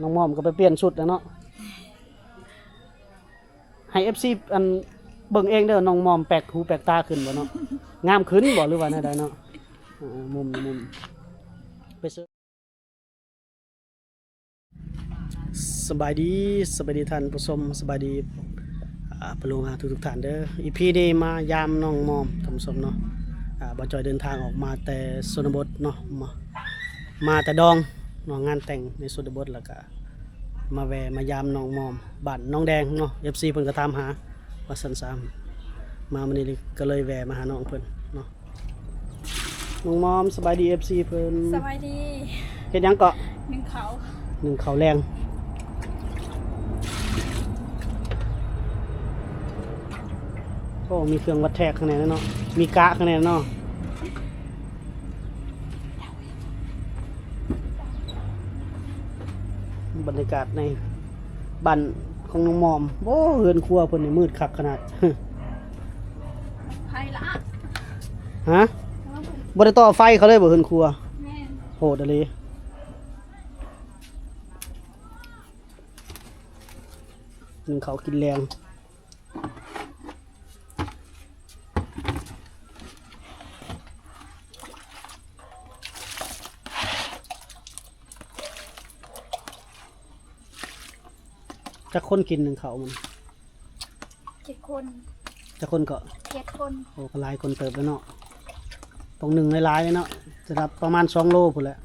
น้องมอมก็ไปเปลี่ยนชุดแล้วเนาะให้ FC อันเบิ่งเองเด้อน้องมอมแปลกหูแปลกตาขึ้นบ่เนาะงามขึ้นบ่หรือว่าแนวใดเนาะมุมไปซื้อสบายดีท่านผู้ชมสบายดีปะลุงทุกท่านเด้ออีพีนี้มายามน้องมอมท่านผู้ชมเนาะบ่จอยเดินทางออกมาแต่ชนบทเนาะมาแต่ดองเนาะงานแต่งในชนบทแล้วก็มาแวะมายามน้องมอมบ้านน้องแดงเนาะ FC เพิ่นก็ตามหาว่าซั่นซ้ำมามื้อนี้ก็เลยแวะมาหาน้องเพิ่นเนาะน้องมอมสบายดี FC เพิ่นสบายดีเฮ็ดหยังเกาะหนึ่งเขาแรงโอ้มีเครื่องวัดแทกข้างในแล้วเนาะมีกะข้างในเนาะบรรยากาศในบ้านของน้องมอมโอ้เฮือนครัวเพิ่นนี่มืดคักขนาด ไผ่ละ ฮะบ่ได้ต่อไฟเขาเลยบ่เฮือนครัว แม่ โหดอะเลยหนึ่งเขากินแรงจะคนกินหนึ่งเขามัน7 คน จะคนก็ 7 คน โอ้ก็หลายคนเติบแล้วเนาะตรงหนึ่งหลายๆเลยเนาะจะรับประมาณ2 โลพุ่นแหละ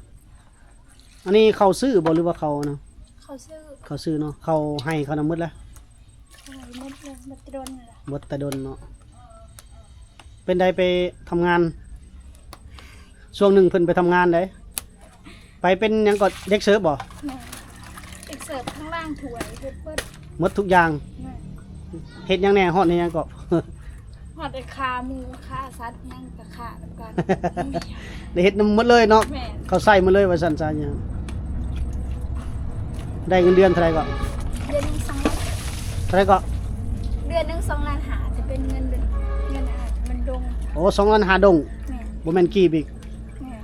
อันนี้เขาซื้อบ่หรือว่าเขาเนาะเขาซื้อเนาะเขาให้เขานำหมดแล้วหมดเลยหมดโดนเลย หมดแต่ดนเนาะเป็นใดไปทำงานช่วงหนึ่งเพิ่นไปทำงานได้ไปเป็นหยังก็เด็กเสิร์ฟบ่แม่เอกเสิร์ฟข้างล่างถ้วยเฮ็ดเบิด หมดทุกอย่าง แม่ เฮ็ดหยังแหน่ฮอดในหยังก็ หอดไอ้คาหมูคาซัดยังกะขาดกัน ได้เฮ็ดนำหมดเลยเนาะ แม่ เขาใส่มาเลยว่าซั่นซะหยังได้เงินเดือนเท่าไหร่ก็ เดือนหนึง2 ล้าน เท่าไหร่ก็ เดือนหนึง2 ล้านหาจะเป็นเงินเดือนมันดง โอ้2 ล้าน5ดง แม่ บ่แม่นกีบอีก แม่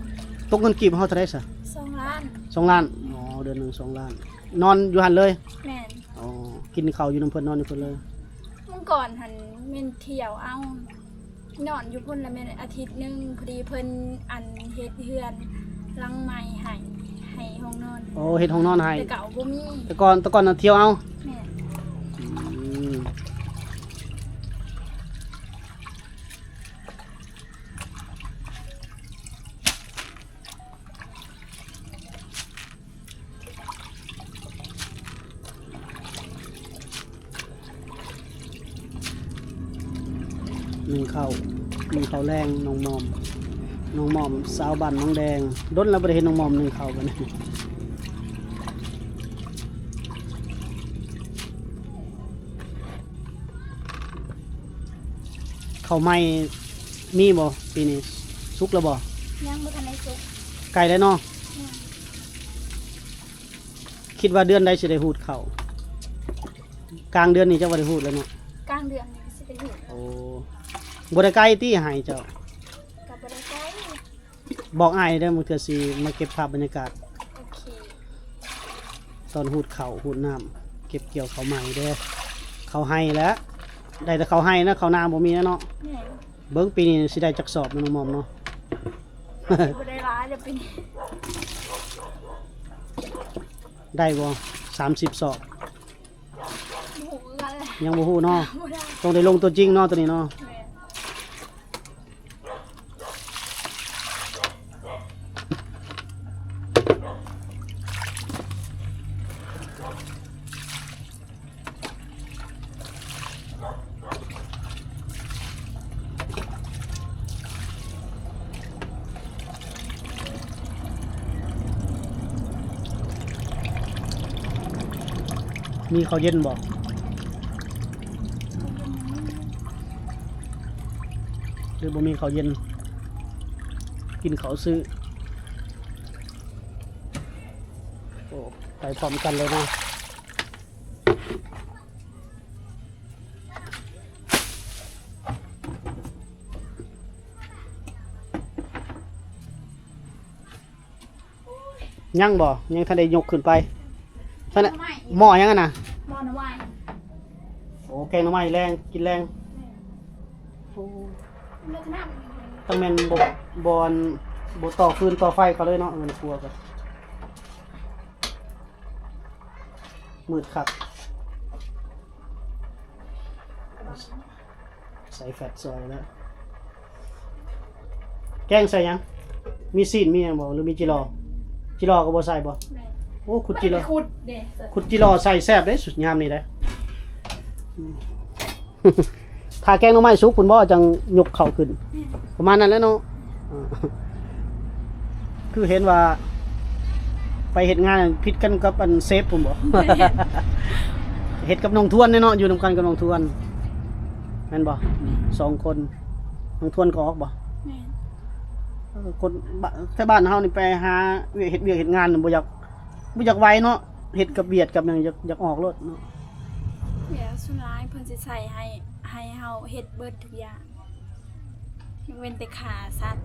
ตกเงินกีบเฮาเท่าไหร่ซะ2 ล้าน 2 ล้านอ๋อเดือนหนึง2 ล้านนอนอยู่หั่นเลย แม่ อ๋อกินข้าวอยู่นำเพิ่นนอนอยู่เพิ่นเลย เมื่อก่อนหันเม่นเที่ยวเอานอนอยู่พุ่นละแม่นอาทิตย์หนึงพอดีเพิ่นอันเฮ็ดเฮือนหลังใหม่ให้ห้องนอน โอ้เฮ็ดห้องนอนให้ แต่เก่าบ่มี แต่ก่อนน่ะเที่ยวเอา แม่ นึ่งข้าวแรงน้องมอมสาวบ้านน้องแดงดนแล้วบ่ได้เห็นน้องมอมนึ่งข้าวบัดนี้ข้าวใหม่มีบ่ปีนี้สุกแล้วบ่ ยังบ่ทันได้สุก ไก่แล้วเนาะ ยัง คิดว่าเดือนใดสิได้ฮูดข้าวกลางเดือนนี้จะบ่ได้ฮูดแล้วเนาะ กลางเดือนนี้สิได้เฮ็ด โอ้บ่ได้ไกลติให้เจ้า ก็บ่ได้ใช้ บอกอ้ายเด้อมื้อเทื่อสิมาเก็บภาพบรรยากาศ โอเค ตอนหูดเขาหูดน้ำเก็บเกี่ยวเขาใหม่เด้อเขาให้แล้วได้แต่เขาให้นะเขาน้ำบ่มีนะเนาะ แม่ เบิ้งปีนี้สิได้จักสอบนะน้องมอมเนาะ บ่ได้ร้ายเดี๋ยวปีนี้ ได้บ่30 สอบ หมูกันแหละ ยังบ่ฮู้เนาะ บ่ได้ ต้องได้ลงตัวจริงเนาะตัวนี้เนาะ แม่ มีข้าวเย็นบ่หรือบ่มีข้าวเย็นกินข้าวซื้อโอ้ไปพร้อมกันเลยนะ ยังบ่ยังทันได้ยกขึ้นไป ท่านน่ะหม้อยังไงน่ะ หม้อน้ำไม้ โอ้แกงหน่อไม้แรงกินแรงโอ้ เลือกน้ ตั้งแม่นบอนบ่ต่อฟืนต่อไฟเขาเลยเนาะมันกลัวกันมืดคักใส่แฟตซอยแล้วแกงใส่หยังมีซีนมีหยังบ่หรือมีจิรอก็บ่ใส่บ่ ำแม่ โอ้ขุดจิรอ ขุดเด้ ขุดจิรอใส่แซ่บเด้สุดยามนี่เด้อืม ถ้าแกงหน่อไม้สุกคุณบ่จังยกเข้าขึ้น ประมาณนั้นแหล้วเนาะอ่าคือเห็นว่า ไปเฮ็ดงานผิดกันกับอันเซฟผมบ่ เฮ็ดกับน้องทวนเนาะอยู่นำกันกับน้องทวนแม่นบ่2คนน้องทวนก็ออกบ่ แม่ คนแถวบ้านเฮานี่ไปหาเฮ็ดเวียกเฮ็ดงานบ่อยากไวเนาะเฮ็ดกับเวียดกับหยังอยากออกรถเนาะ เดี๋ยวสุดท้ายเพิ่นสิใส่ให้เฮาเฮ็ดเบิดทุกอย่างยกเว้นแต่ขาสัตว์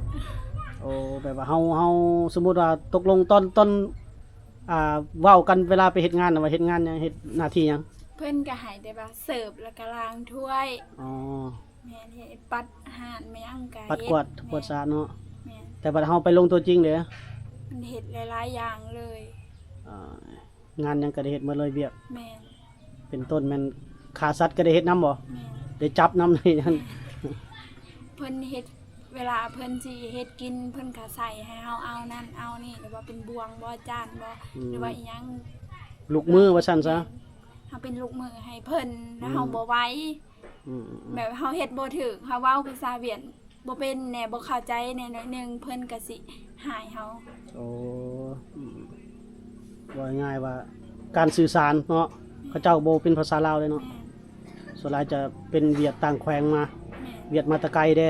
โอ้แบบว่าเฮาสมมุติว่าตกลงตอนเว้ากันเวลาไปเฮ็ดงานน่ะว่าเฮ็ดงานหยังเฮ็ดหน้าที่หยัง เพิ่นก็ให้แต่ว่าเสิร์ฟแล้วก็ล้างถ้วย อ๋อ แม่นเฮ็ดปัดอาหารแม่งก็ ปัดกวาดสะอาดเนาะ แม่น แต่บัดเฮาไปลงตัวจริงเด้อ มันเฮ็ดหลายๆอย่างเลย งานหยังก็ได้เฮ็ดหมดเลยเวียก แม่น เป็นต้นแม่นขาสัตว์ก็ได้เฮ็ดนํบ่ แม่น ได้จับนํนี่นั่น เพิ่นเฮ็ดเวลาเพิ่นสิเฮ็ดกินเพิ่นก็ใส่ให้เฮาเอานั่นเอานี่หรือว่าเป็นบวงบ่จานบ่หรือว่าอีหยัง ลูกมือว่าซั่นซะ เฮาเป็นลูกมือให้เพิ่นแล้วเฮาบ่ไหว อืม แบบเฮาเฮ็ดบ่ถูกเฮาเว้าภาษาเวียดบ่เป็นแหน่บ่เข้าใจแหน่หน่อยหนึงเพิ่นก็สิหายเฮา โอ้ว่าง่ายว่าการสื่อสารเนาะเขาเจ้าบ่เป็นภาษาลาวเลยเนาะ แม่น ส่วนหลายจะเป็นเวียดต่างแขวงมา แม่น เวียดมาแตะไกลเด้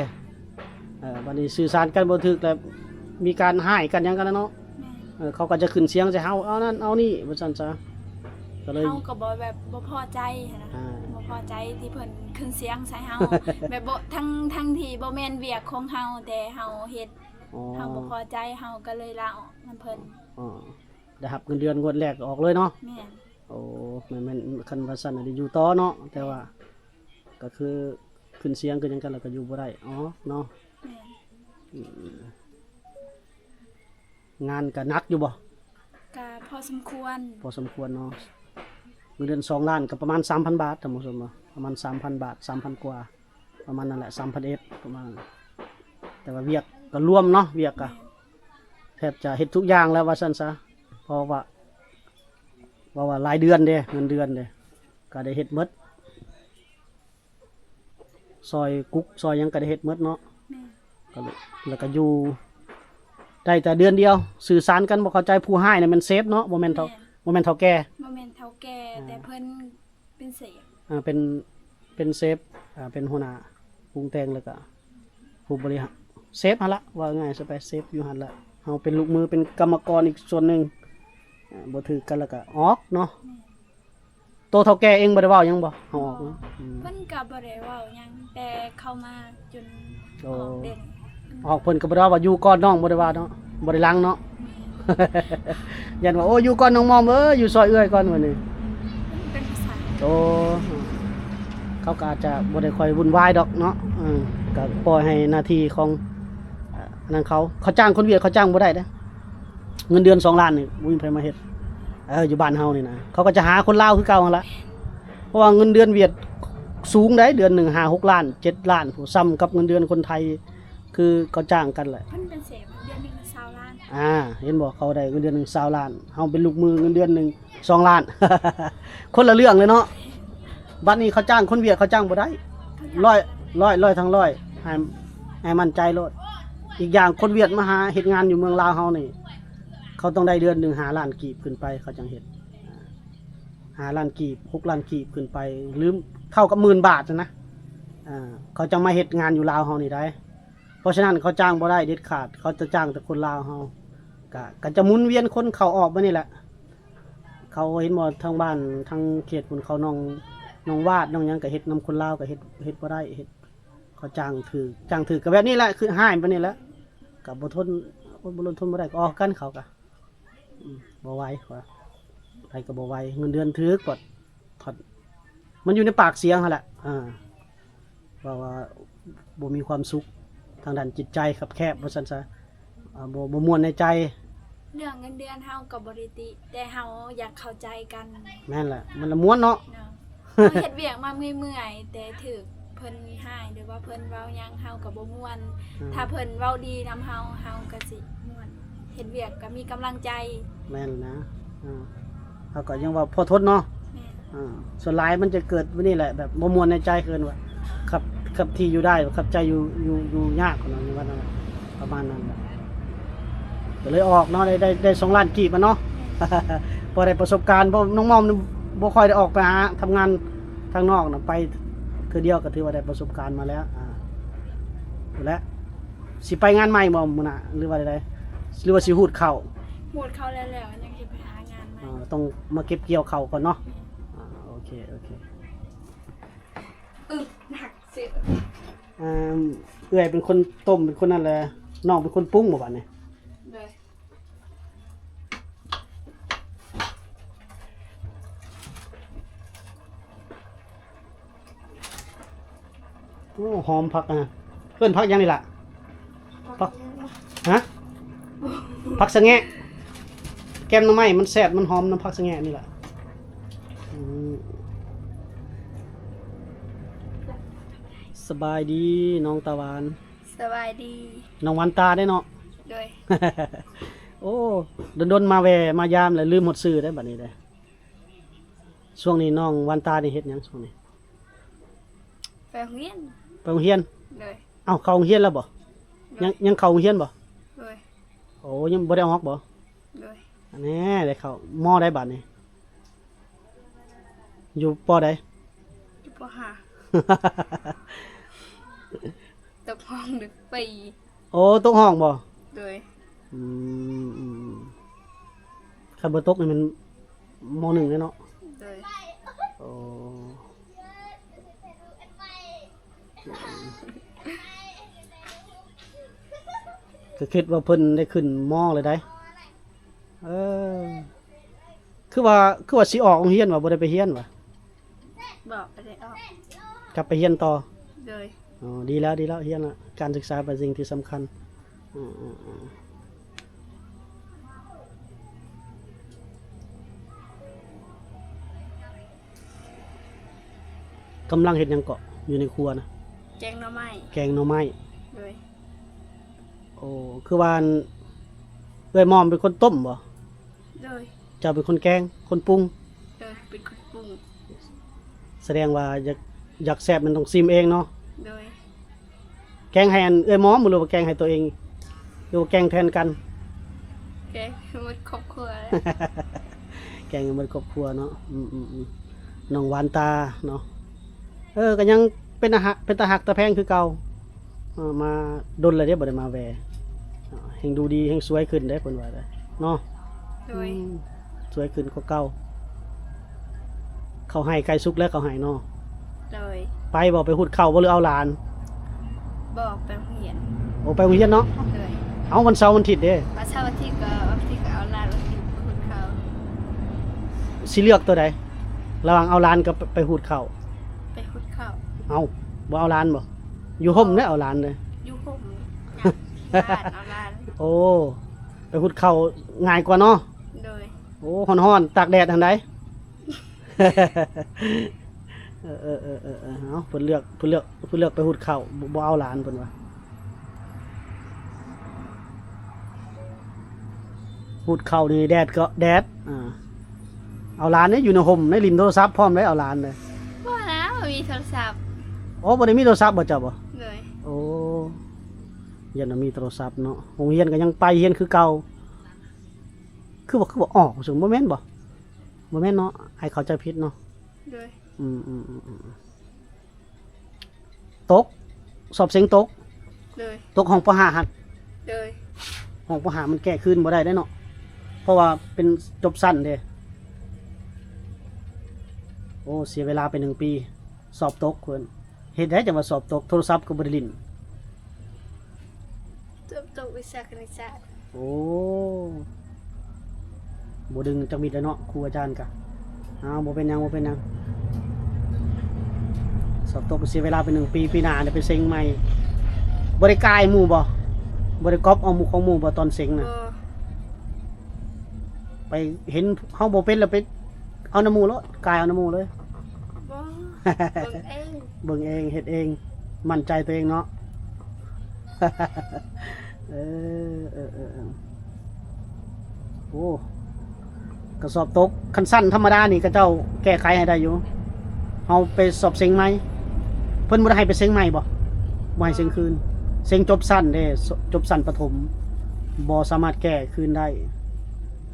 บัดนี้สื่อสารกันบ่ถูกแล้วมีการห้ายกันหยังกันแล้วเนาะ แม่น เขาก็จะขึ้นเสียงใส่เฮาเอานั่นเอานี่ว่าซั่นซะก็เลย เฮาก็บ่แบบบ่พอใจหั้นนะ อ่า บ่พอใจที่เพิ่นขึ้นเสียงใส่เฮา แบบบ่ทั้งที่บ่แม่นเวียกของเฮาแต่เฮาเฮ็ด อ๋อ เฮาบ่พอใจเฮาก็เลยลาออกนำเพิ่น อ๋อได้รับเงินเดือนงวดแรกก็ออกเลยเนาะ แม่น โอ้แม่นคันว่าซั่นน่ะได้อยู่ต่อเนาะแต่ว่าก็คือขึ้นเสียงคือหยังกันแล้วก็อยู่บ่ได้อ๋อเนาะ แม่น งานก็หนักอยู่บ่ ก็พอสมควร พอสมควรเนาะเงินเดือน2ล้านก็ประมาณ 3,000 บาทท่านผู้ชมเนาะประมาณ 3,000 บาท 3,000 กว่าประมาณนั่นแหละ 3,000 เอ็ดประมาณนั้นแต่ว่าเวียกก็รวมเนาะเวียกก็แทบจะเฮ็ดทุกอย่างแล้วว่าซั่นซะเพราะว่ารายเดือนเด้เงินเดือนเด้ก็ได้เฮ็ดหมดซอยกุ๊กซอยหยังก็ได้เฮ็ดหมดเนาะ แม่น ก็เลยแล้วก็อยู่ได้แต่เดือนเดียวสื่อสารกันบ่เข้าใจผู้ให้น่ะมันเซฟเนาะบ่แม่นเท่าแก่ บ่แม่นเฒ่าแก่แต่เพิ่นเป็นเสก เป็นเซฟเป็นหัวหน้าปรุงแต่งแล้วก็ผู้บริหารเซฟหั่นละว่าง่ายสไปเซฟอยู่หั่นละเฮาเป็นลูกมือเป็นกรรมกรอีกส่วนหนึงบ่ถือกันแล้วก็ออกเนาะโตเฒ่าแก่เองบ่ได้เว้าหยังบ่เฮาออกเนาะเพิ่นก็บ่ได้เว้าหยังแต่เข้ามาจน โอ้ ออกเด่น ออกเพิ่นก็บ่ได้ว่าอยู่ก่อนน้องบ่ได้ว่าเนาะบ่ได้ลังเนาะ ยันว่าโอ้อยู่ก่อนน้องมอมอยู่ซอยเอื้อยก่อนมื้อนี้ เป็นภาษา โอ้เขาก็อาจจะบ่ได้ค่อยวุ่นวายดอกเนาะก็ปล่อยให้หน้าที่ของอันนั้นเขาจ้างคนเวียดเขาจ้างบ่ได้เด้อเงินเดือน2ล้านนี่บ่มีไผมาเฮ็ดอยู่บ้านเฮานี่นะเขาก็จะหาคนลาวคือเก่าหั่นล่ะเพราะว่าเงินเดือนเวียดสูงได้เดือนหนึง5-6 ล้าน7ล้านผู้ซ้ำกับเงินเดือนคนไทยคือเขาจ้างกันแหละ เพิ่นเป็นเสกเดือนหนึงละ20ล้าน เห็นบ่เขาได้เงินเดือนหนึง20ล้านเฮาเป็นลูกมือเงินเดือนหนึง2ล้าน คนละเรื่องเลยเนาะบัดนี้เขาจ้างคนเวียดเขาจ้างบ่ได้ร้อยทั้งร้อยให้มั่นใจโลดอีกอย่างคนเวียดมาหาเฮ็ดงานอยู่เมืองลาวเฮานี่เขาต้องได้เดือนหนึง5ล้านกีบขึ้นไปเขาจังเฮ็ด5ล้านกีบ6ล้านกีบขึ้นไปหรือเท่ากับ10,000 บาทนะเขาจะมาเฮ็ดงานอยู่ลาวเฮานี่ได้เพราะฉะนั้นเขาจ้างบ่ได้เด็ดขาดเขาจะจ้างแต่คนลาวเฮาก็จะหมุนเวียนคนเข้าออกมานี่แหละเขาเห็นบ่ทางบ้านทางเขตพุ่นเขาน้องวาดน้องหยังก็เฮ็ดนํคนลาวก็เฮ็ดบ่ได้เฮ็ดเขาจ้างถือก็แบบนี้แหละคือห้ายปานนี้แหละก็บ่ทนบ่ทนบ่ได้ก็ออกกันเขาก็บ่ไหวว่า ไปก็บ่ไหวเงินเดือนถึกกดถอดมันอยู่ในปากเสียงหั่นแหละว่าบ่มีความสุขทางด้านจิตใจครับแคบว่าซั่นซะบ่ม่วนในใจ เรื่องเงินเดือนเฮากับบริติแต่เฮาอยากเข้าใจกัน แม่นแหละมันละม่วนเนาะ เนาะเฮาเฮ็ดเวียกมาเมื่อยๆแต่ถึกเพิ่นให้หรือว่าเพิ่นเว้าหยังเฮาก็บ่ม่วน ถ้าเพิ่นเว้าดีนำเฮาก็สิม่วนเฮ็ดเวียกก็มีกำลังใจ แม่นนะเขาก็ยังว่าพอทนเนาะ แม่น ส่วนหลายมันจะเกิดวันนี้แหละแบบบ่ม่วนในใจเกินว่าขับที่อยู่ได้ขับใจอยู่ยากกว่านั้นว่านั้นประมาณนั้นแหละก็เลยออกเนาะได้2 ล้านกีบมาเนาะ พอได้ประสบการณ์เพราะน้องมอมนี่บ่ค่อยได้ออกไปหาทำงานทางนอกนะไปคือเดียวก็ถือว่าได้ประสบการณ์มาแล้วและสิไปงานใหม่บ่มื้อน่ะหรือว่าใดๆหรือว่าสิฮูดเข้า หมดเข้าแล้วยังสิไปหางานใหม่ ต้องมาเก็บเกี่ยวเข้าก่อนเนาะโอเค หนักสิ เอื้อยเป็นคนต้มเป็นคนนั่นแหละน้องเป็นคนปรุงบ่บัดนี้ เลย โอ้หอมผักเพิ่นผักหยังนี่ล่ะผักฮะผักสะแงะแกมหน่อไม้มันแซ่บมันหอมน้ำผักสะแงะนี่ล่ะสบายดีน้องตะวัน สบายดี น้องวันตาได้เนาะ เลย โอ้ดนๆมาแวะมายามแล้วลืมหมดชื่อได้บัดนี้เด้ช่วงนี้น้องวันตานี่เฮ็ดหยังช่วงนี้ ไปโรงเรียน ไปโรงเรียน เลย เอ้าเข้าโรงเรียนแล้วบ่ยังเข้าโรงเรียนบ่ เลย โอ้ยังบ่ได้ออกบ่ เลย อันนี้ได้เข้ามอได้บัดนี้อยู่ปอใด อยู่ปห้าตกห้องดึกปี โอ้ตกห้องบ่ เลย คันบ่ตกนี่มันม.1เลยเนาะ เลย โอ้ก็คิดว่าเพิ่นได้ขึ้นมอเลยได้คือว่าสิออกโรงเรียนว่าบ่ได้ไปเรียนว่ะ บอกไปได้ออก กลับไปเรียนต่อ เลย อ๋อดีแล้วเรียนละการศึกษาเป็นสิ่งที่สำคัญกำลังเห็ดหยังเกาะอยู่ในครัวนะ แกงหน่อไม้ แกงหน่อไม้ เลย โอ้คือว่าเอ้ยมอมเป็นคนต้มบ่ เลย เจ้าเป็นคนแกงคนปรุง เลยเป็นคนปรุง แสดงว่าอยากแซ่บมันต้องซิมเองเนาะ เลย แกงให้อันเอ้ยมอมหรือว่าแกงให้ตัวเองหรือว่าแกงแทนกัน แกงมันครอบครัวแล้ว แกงมันครอบครัวเนาะน้องหวานตาเนาะก็ยังเป็นตาหักตาแพงคือเก่ามาดนเลยเด้บ่ได้มาแวแห่งดูดีแห่งสวยขึ้นได้เพิ่นว่าได้เนาะ เลย สวยขึ้นกว่าเก่าเขาให้ไก่สุกแล้วเขาให้เนาะ เลย ไปบ่ไปหุดเข้าบ่หรือเอาหลาน บอกไปโรงเรียน โอ้ไปโรงเรียนเนาะ เลย เอาวันเสาร์วันอาทิตย์เด้ มาเช้าวันที่ก็เอาลานวันที่คุณเขา สิเลือกตัวใดระหว่างเอาหลานกับไปหุดเข้า ไปคุณเขา เอาบ่เอาหลานบ่อยู่ห่มได้เอาหลานเลย อยู่ห่มลานเอาลาน โอ้ไปหุดเข้าง่ายกว่าเนาะ เลย โอ้ฮ้อนๆตากแดดทางใด เอาเพิ่นเลือกไปหุดเข้าบ่เอาหลานเพิ่นว่าหุดเข้านี่แดดก็แดดเอาหลานนี่อยู่ในห่มในริมโทรศัพท์พร้อมได้เอาหลานเลย ว่านะมันมีโทรศัพท์ โอ้บ่ได้มีโทรศัพท์บ่เจ้าบ่ เลย โอ้ยันน่ะมีโทรศัพท์เนาะโรงเรียนก็ยังไปเรียนคือเก่าคือบ่ออกสึงบ่แม่นบ่แม่นเนาะให้เข้าใจผิดเนาะ เลย ตกสอบเสียงตก เลย ตกห้องปห้าหัด เลย ห้องปห้ามันแก้คืนบ่ได้เนาะเพราะว่าเป็นจบสั้นเด้โอ้เสียเวลาไป1 ปี สอบตกเพิ่นเฮ็ดได้จังว่าสอบตกโทรศัพท์ก็บ่ได้ลิ้น จบวิชาคณิตศาสตร์ โอ้ บ่ดึงจักมิดแล้วเนาะครูอาจารย์กะบ่เป็นหยังบ่เป็นหยังสอบตกเสียเวลาไป1 ปีปีหน้าได้ไปเซ็งใหม่บ่ได้กายหมู่บ่ได้ก๊อปเอาหมู่ของหมู่บ่ตอนเซ็งน่ะไปเห็นเฮาบ่เป็นแล้วไปเอาน้ำหมู่แล้วกายเอาน้ำหมู่เลย บ่เบิ่งเอง เบิ่งเองเฮ็ดเองมั่นใจตัวเองเนาะ เออโอ้กระสอบตกคันสั้นธรรมดานี่ก็เจ้าแก้ไขให้ได้อยู่เฮาไปสอบเซ็งไหมเพิ่นบ่ได้ให้ไปเซ็งใหม่บ่ให้เซ็งคืนเซ็งจบสั้นเด้จบสั้นประถมบ่สามารถแก้คืนได้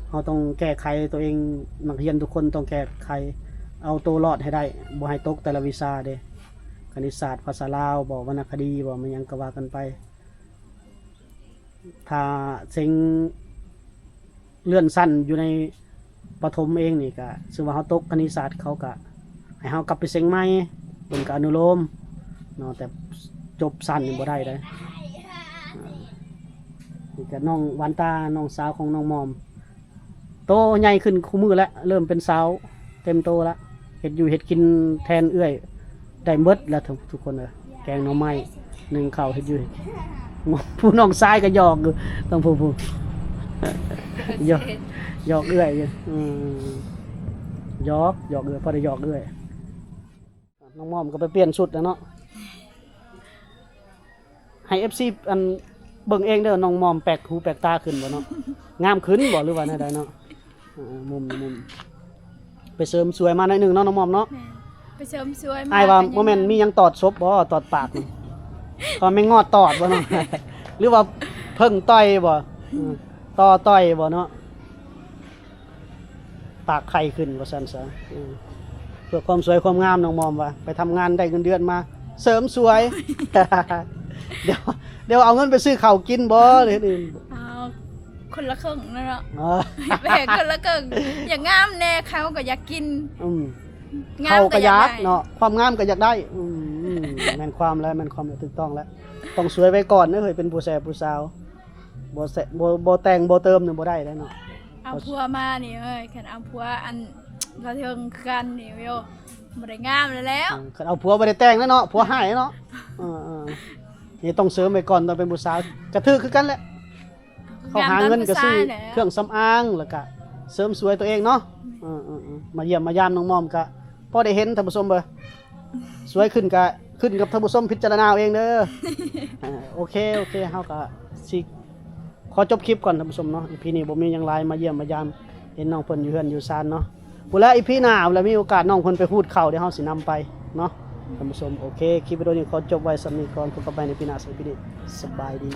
เฮาต้องแก้ไขตัวเองนักเรียนทุกคนต้องแก้ไขเอาตัวรอดให้ได้บ่ให้ตกแต่ละวิชาเด้คณิตศาสตร์ภาษาลาวบ่วรรณคดีบ่มันหยังก็ว่ากันไปถ้าเซ็งเลื่อนสั้นอยู่ในประถมเองนี่ก็ซึ่งว่าเฮาตกคณิตศาสตร์เขาก็ให้เฮากลับไปเซ็งใหม่เพิ่นก็อนุโลมเนาะแต่จบสั้นนี่บ่ได้เด้นี่ก็น้องหวานตาน้องสาวของน้องมอมโตใหญ่ขึ้นคู่มือแล้วเริ่มเป็นสาวเต็มโตแล้วเฮ็ดอยู่เฮ็ดกินแทนเอื้อยได้หมดแล้วทุกคนเด้อแกงหน่อไม้นึ่งข้าวเฮ็ดอยู่ผู้น้องชายก็หยอกอยู่ต้องผู้หยอกเอื้อยอยู่หยอกเอื้อยพอได้หยอกเอื้อยน้องมอมก็ไปเปลี่ยนชุดแล้วเนาะให้ FC อันเบิ่งเองเด้อน้องมอมแปลกหูแปลกตาขึ้นบ่เนาะงามขึ้นบ่หรือว่าแนวใดเนาะมุมไปเสริมสวยมาหน่อยหนึงเนาะน้องมอมเนาะ แม่ไปเสริมสวยมา อ้ายว่าบ่แม่นมีหยังตอดซบบ่ตอดปากนี่ตอนไม่งอดตอดบ่เนาะ หรือว่าเพิ่งต่อยบ่ต่อยบ่เนาะปากไข่ขึ้นว่าซั่นซะเพื่อความสวยความงามน้องมอมว่าไปทำงานได้เงินเดือนมาเสริมสวย เดี๋ยวเอาเงินไปซื้อข้าวกินบ่หรืออื่น เอาคนละครึ่งนั่นเนาะ อ๋อ แบ่งคนละครึ่งอย่างงามแน่เขาก็อยากกิน งาม เขาก็อยาก ได้ เนาะความงามก็อยากได้แม่นความแล้วแม่นความแล้วถูกต้องแล้วต้องสวยไว้ก่อนนะเฮ้ยเป็นผู้แซ่บผู้สาวบ่แซ่บบ่แต่งบ่เติมนี่บ่ได้แล้วเนาะ เอาผัวมานี่เอ้ยคันเอาผัวอันเราเทิงกันนี่โยบ่ได้งามแล้ว คันเอาผัวบ่ได้แต่งแล้วเนาะผัวหายเนาะนี่ต้องเสริมไว้ก่อนตอนเป็นผู้สาวกระทือคือกันแหละเขาหาเงินก็ซื้อเครื่องสำอางแล้วก็เสริมสวยตัวเองเนาะมาเยี่ยมมายามน้องมอมก็พอได้เห็นท่านผู้ชมเบ่สวยขึ้นก็ขึ้นกับท่านผู้ชมพิจารณาเอาเองเด้อโอเคเฮาก็สิขอจบคลิปก่อนท่านผู้ชมเนาะ EP นี้บ่มีหยังหลายมาเยี่ยมมายามเห็นน้องเพิ่นอยู่เฮือนอยู่ซานเนาะพุ่นแล้ว EP หน้าแล้วมีโอกาสน้องเพิ่นไปพูดเข้าเดี๋ยวเฮาสินำไปเนาะท่านผู้ชมโอเคคลิปวิดีโอนี้ขอจบไว้สำนี้ก่อนพบกันใหม่ในปีหน้าสำหรับปีนี้สบายดี